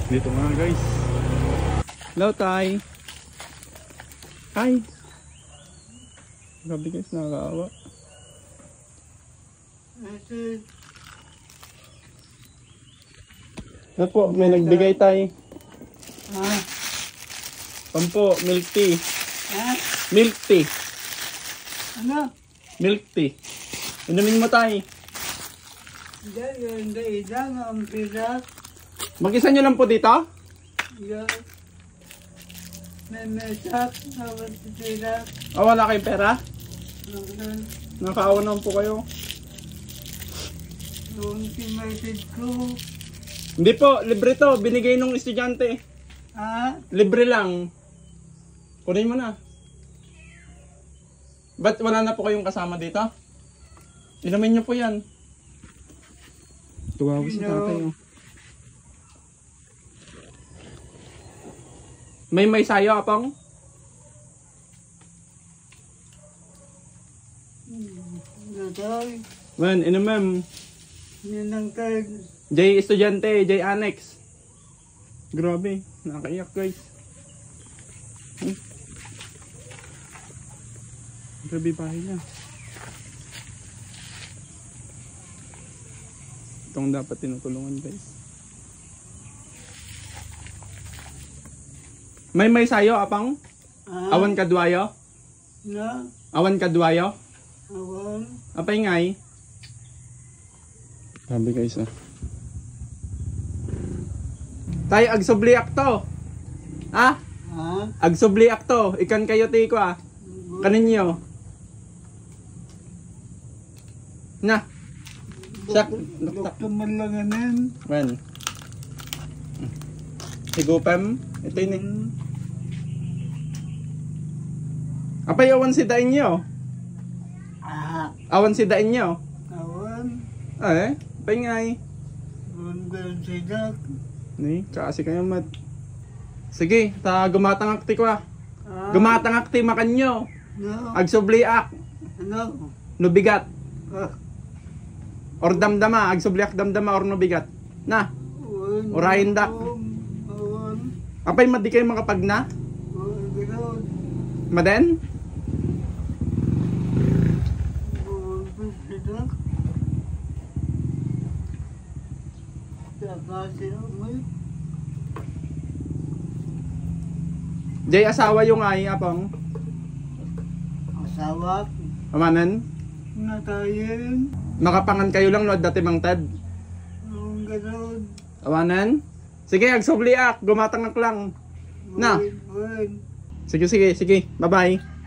Dito nga guys. Hello tay. Hi. Grabe guys, nakakaawa. Ano po, may nagbigay tay. Pampo, milk tea. Milk tea. Ano? Milk tea. Inumin mo tay. Hindi, ang pira. Mag-isa nyo lang po dito? Yan. May mesak, nawat pira. O wala kayong pera? Noon, Nakaawa naman po kayo. noon kimated ko. Hindi po, libre to. Binigay nung estudyante. Libre lang. Kunin mo na. Ba't wala na po kayong kasama dito? Inumin nyo po yan. Tuwa ko si tatay. Oh. May sayo, apang? Natay, Man, inumin. ninangkag. J estudyante, J annex. Grabe, nakaiyak guys. Grabe bahay niya. Itong dapat tinutulungan guys. May sayo, apang? Awan kadwayo? Na, Awan kadwayo? awan. Apay ngay? Grabe guys ah. Tay, agsubliak to. Ha? Agsubliak to. Ikan kayo tiko ah. Kaninyo. Na. Sak. Doktor man lang anin. Man. Higupem. Ito yun eh. Apay awan si dain nyo. Awan si dain nyo. Awan. Apay ngay. Awan ganun sidak. Ni, kasi kayo mat. Sige, gumatang akti ko ah. Gumatang akti makan nyo. No. Agsubliak. Ano? Nubigat. Ah, Or damdama. Agsubliak damdama or nubigat. Na. awan. Urahin dak. Awan. Apay madi kayo makapag na? Awan ganun. Maden? Awan sidak. Kasi amoy. Jay asawa yung ay apang. Asawa. Amanan. Natayin. Makapangan kayo lang no dati mang tad. Awan ganun. Awanan. Sige, agsubliak. Gumatang lang. Na. Awan. Sige. Bye-bye.